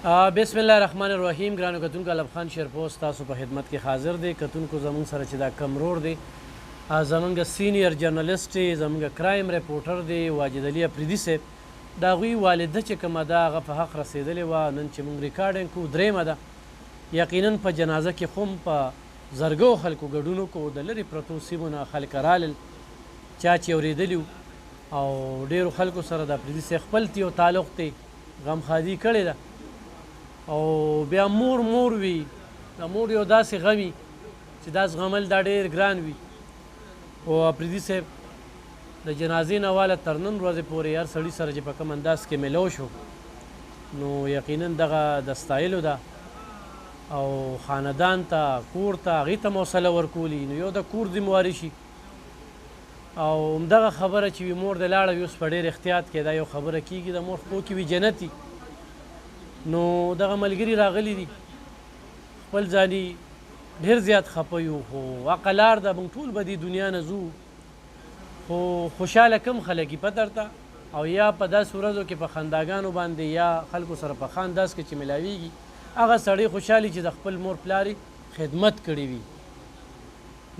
بسم الله الرحمن الرحیم. ګرانو کتونکو، علب خان شیرپوست تاسو په خدمت کې حاضر دی. کتونکو زمونږ سره چې دا کمرور دی زمونږ سینیر جرنلسټ دی، زمونږ کرایم ریپورټر دی واجد علي افریدي صاحب. د هغوی والده چې کومه ده هغه په حق رسېدلې وه. نن چې مونږ ریکارډینګ کوو دریمه ده. یقینا په جنازه کې خو هم په زرګو خلکو ګډون وکړو. د لرې پرتو سیمو نه خلک رالل، چا چې اورېدلي وو، او ډېرو خلکو سره د افریدي صاحب خپل تی او تعلق دی غمخادي کړې ده. او بیا مور وي، د مور یو داسې غمي چې دا زغمل دا ډېر ګران وي. او افریدي صاحب د جنازې نه واله تر نن ورځې پورې هر سړي سره چې په کوم انداز کې میلو شو، نو یقینا دغه د ستایلو ده. او خاندان ته، کور ته، هغې ته موصله ورکولي، نو یو د کور ذمواري شي. او همدغه خبره چې وي مور د لاړه وي، اوس په ډېر احتیاط کې دا یو خبره کېږي د مور خپو کې وي جنتي. نو دغه ملګري راغلي دي، خپل ځاني ډېر زیات خفه یو، خو حقه لار ده، موږ ټول به دې دنیا نه ځو. خو خوشحاله کم خلک یي پته درته، او یا په داسې ورځو کې په خنداګانو باندې یا خلکو سره په ښه انداز کې چې میلاویږي، هغه سړی خوشحالي چې د خپل مور پلار خدمت کړی وي،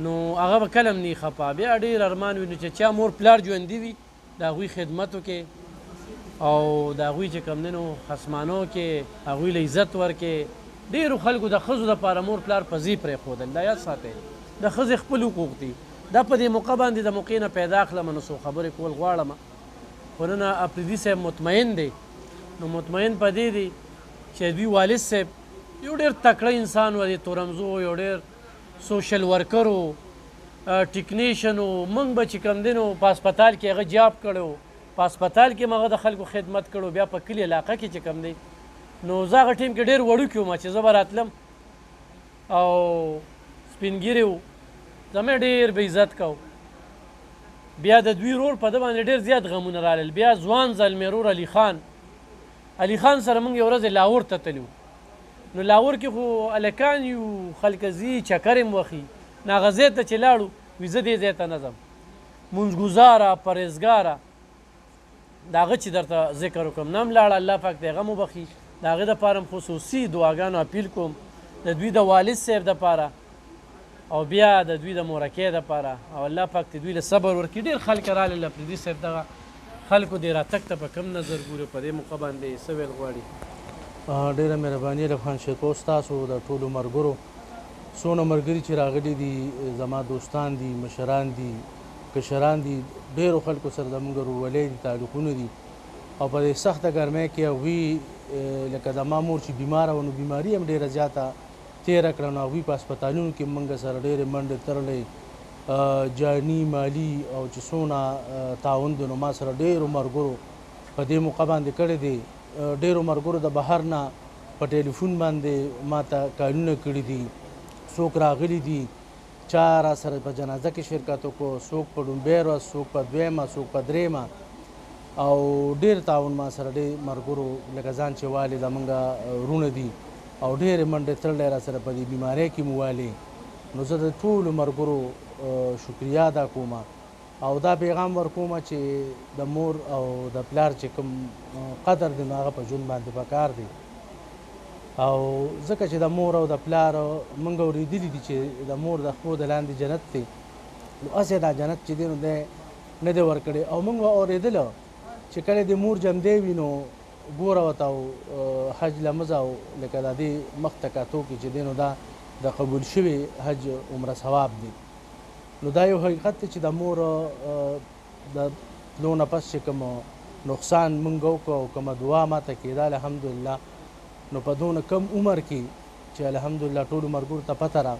نو هغه به کله هم نه خفه. بیا ډېر ارمان وي نو چې چا مور پلار ژوندي وي د هغوی خدمت وکړې، او د هغوی چې کوم دی نو خصمانو کې هغوی له عزت ورکړې. ډېرو خلکو د ښځو دپاره مور پلار په ځای پرېښودل، دا یاد ساتئ، د ښځې خپل حقوق دي. دا په دې موقع باندې د موقع نه پیدا کړم، نو څو خبرې کول غواړم. خو نن افریدي صاحب مطمئن دی، نو مطمئن په دې دی چې دوی والد صاحب یو ډېر تکړه انسان و، د تورمزو یو ډېر سوشل ورکر و، ټیکنیشن و. موږ به چې کوم دی نو په هسپتال کې هغه جاب کړی، په هسپتال کې هغه د خلکو خدمت کړو. بیا په کلي علاقه کې چې کوم دی نو زه هغه ټیم کې ډېر وړوکی وم چې زه به راتلم، او سپین ږیری و، زما ډېر به عزت کو. بیا د دوی رور په ده باندې ډېر زیات غمونه رالل. بیا ځوان زلمی رور علي خان سره موږ یو ورځ لاهور ته تللي وو. نو لاهور کې خو هلکان یو، خلک ځي، چکر یې وخي. نو هغه ځای ته چې لاړو، وي زه دې ځای ته نه ځم، مونځګزاره پرهیزګاره د هغه چې درته ذکر وکړم نه هم لاړه، الله پاک دې هغه هم وبخي. د هغې دپاره هم خصوصي دعاګانو اپیل کوم، د دوی د والد صاحب دپاره، او بیا د دوی د مورکۍ دپاره، او الله پاک دې دوی له صبر ورکړي. ډېر خلک رالل افریدي صاحب دغه خلکو دې راتګ ته په کوم نظر ګوري، په دې موقع باندې څه ویل غواړي؟ ډېره مهرباني علب خان شیرپوست، تاسو د ټولو ملګرو څونه ملګري چې راغلي دي، زما دوستان دي، مشران دي، کشران دي، ډېرو خلکو سره زموږ ورولۍ دي، تعلقونه دي. او په دې سخته ګرمۍ کې هغوی لکه زما مور چې بیماره وه، نو بیماري هم ډېره زیاته تېره کړه، نو هغوی په هسپتالونو کې موږ سره ډېرې منډې تړلې، جاني مالي او چې څونه تعاون دی، نو ما سره ډېرو ملګرو په دې موقع باندې کړی دی. ډېرو ملګرو د بهر نه په ټلیفون باندې ما ته کالونه کړي دي، څوک راغلي دي، چا را سره په جنازه کې شرکت وکړو، څوک په لومبۍ ورځ، څوک په دویمه، څوک په درېیمه، او ډېر تعاون ما سره ډېر ملګرو لکه ځان چې والي زمونږ وروڼه دي، او ډېرې منډې تړلی را سره په دې بیمارۍ کې مو والي. نو زه د ټولو ملګرو شکریه ادا کوم، او دا پیغام ورکوم چې د مور او د پلار چې کوم قدر دی نو هغه په ژوند باندې پکار دی. او ځکه چې د مور او د پلار موږ اورېدلي دي چې د مور د خپو د لاندې جنت دی، نو هسې دا جنت چې دی نو دی نه دی ورکړی. او موږ اورېدله چې کله د مور جمدی وي نو ګوره ورته او حج له مزه او لکه د دې مخ ته کتو کې چې دی نو دا د قبول شوي حج عمره ثواب دی. نو دا یو حقیقت دی چې د مور د تلو نه پس چې کوم نقصان موږ وکړو او کومه دعا ماته کېده الحمدلله، نو په دونه کم عمر کې چې الحمدلله ټولو ملګرو ته پته را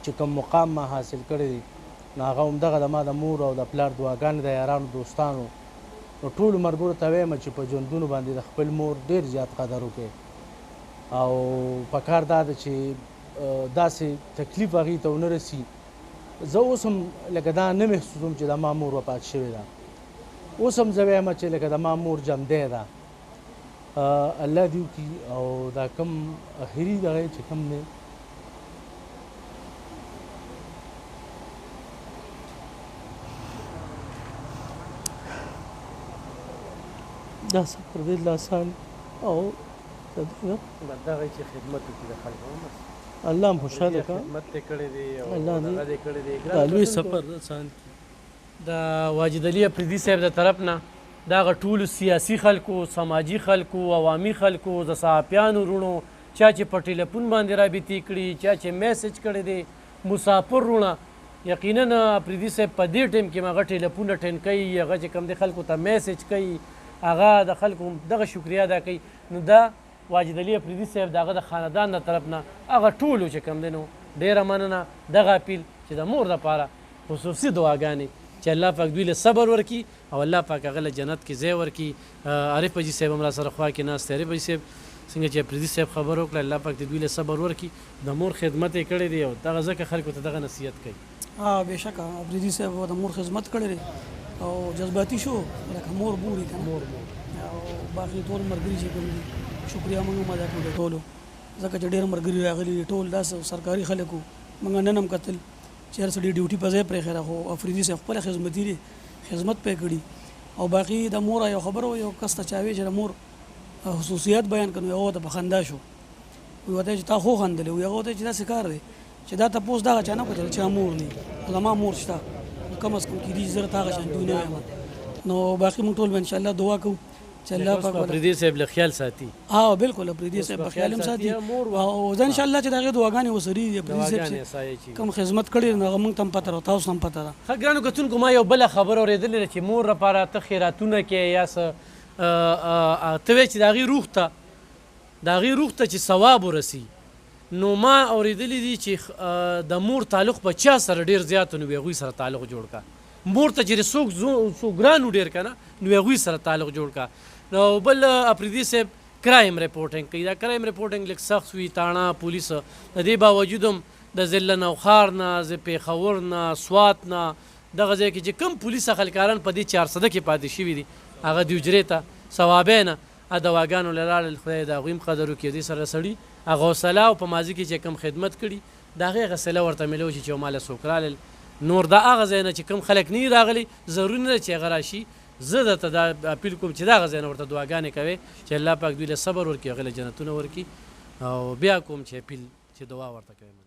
چې کوم مقام ما حاصل کړی دی، نو هغه همدغه د ما د مور او د پلار دعاګانې د یارانو دوستانو. نو ټولو ملګرو ته وایم چې په ژوندونو باندې د خپل مور ډېر زیات قدر وکړئ، او پکار دا ده چې داسې تکلیف هغې ته ونه رسي. زه اوس هم لکه دا نه محسوسوم چې د ما مور وفات شوې ده، اوس هم زه وایم چې لکه د ما مور جمدی ده. الله دې وکړي او دا کم اخري دغه چې کم دی دا سفر ډېر آسان او دغه چې خدمت وکړي د خلکو هم بس الله هم خوشحاله کړه خدمت یې کړی دی او الله دې دغه دې کړی دی دا لوی سفر آسان کړي. د واجد علي افریدي صاحب د طرف نه دغه ټولو سیاسي خلکو سماجي خلکو عوامي خلکو د صحافیانو وروڼو چا چې په ټلیفون باندې رابطې کړي چا چې میسج کړی دی مسافر وروڼه یقینا افریدي صاحب په دې ټیم کې هغه ټلیفون اټینډ کوي هغه چې کوم دی خلکو ته میسج کوي هغه د خلکو دغه شکریا ادا کوي نو دا واجد علي افریدي صاحب دغه د خاندان د طرف نه هغه ټولو چې کوم دی نو ډېره مننه دغه اپیل چې د مور دپاره خصوصي دعاګانې چې الله پاک دوی له صبر ورکړي او الله پاک هغه له جنت کې ځای ورکړي عارف حاجي صاحب هم را سره خوا کې ناست دی عارف حاجي صاحب څنګه چې افریدي صاحب خبر وکړه الله پاک دې دوی له صبر ورکړي د مور خدمت یې کړی دی او دغه ځکه خلکو ته دغه نصیحت کوي بېشکه افریدي صاحب د مور خدمت کړی دی او جذباتي شو لکه مور بوري که نه او باقي ټول ملګري چې کوم دي شکریا موږ هم ادا کړو د ټولو ځکه چې ډېر ملګري راغلي ټول داسې سرکاري خلک وو موږ نن هم کتل چې هر سړي ډیوټي په ځای پرېښی ده خو افریدي صاحب خپله خدمتي دی خدمت پې کړي او باقي د مور یو خبره یو کس ته چا وی چې د مور خصوصیات بیان کړو هغه ته په خندا شو وی ورته چې تا خو خندلې وی هغه ته چې داسې کار دی چې دا تپوس دغه چا نه کوتل چې مور نه زما مور شته کم از کم کېدي زه راته هغه شان دوی نه یم نو باقي موږ ټول به انشاءالله دعا کوو چې الله پاک افریدي صاحب له خیال ساتي بالکل افریدي صاحب په خیال هم ساتي او زه انشاءالله چې د هغې دعاګانې وسري افریدي صاحب چې کوم خدمت کړی نو هغه موږ ته هم پته ده تاسو هم پته ده ښه ګرانو کتونکو ما یو بله خبره اورېدلې ده چې مور لپاره ته خیراتونه کې یا څه ته وایې چې د هغې روح ته چې ثواب ورسي نو ما اورېدلی دي چې د مور تعلق په چا سره ډېر زیات نو هغوی سره تعلق جوړ کا مور ته چې څوک ګران و ډېر که نه نو هغوی سره تعلق جوړ کا نو بل افریدي صاحب کرایم رپورټینګ کوي دا کرایم رپورټینګ لږ سخت وي تاڼه پولیس د دې باوجود هم د ضلع نوخار نه د پېښور نه سوات نه دغه ځای کې چې کوم پولیس خلکاران په دې 400 کې پاتې شوي دي هغه د حجرې ته ثوابی نه دواګانو له لاړل خدای د هغوی هم قدر وکړي دې سره سړي هغه حوصله او په ماضي کې چې کوم خدمت کړي د هغې هغه صله ورته میلو شي چې ماله څوک رالل نور د هغه ځای نه چې کوم خلک نه راغلي ضروري نه ده چې هغه راشي زه درته دا اپیل کوم چې د هغه ځای نه ورته دعاګانې کوې چې الله پاک دوی له صبر ورکړي هغې له جنتونه ورکړي او بیا کوم چې اپیل چې دعا ورته کوي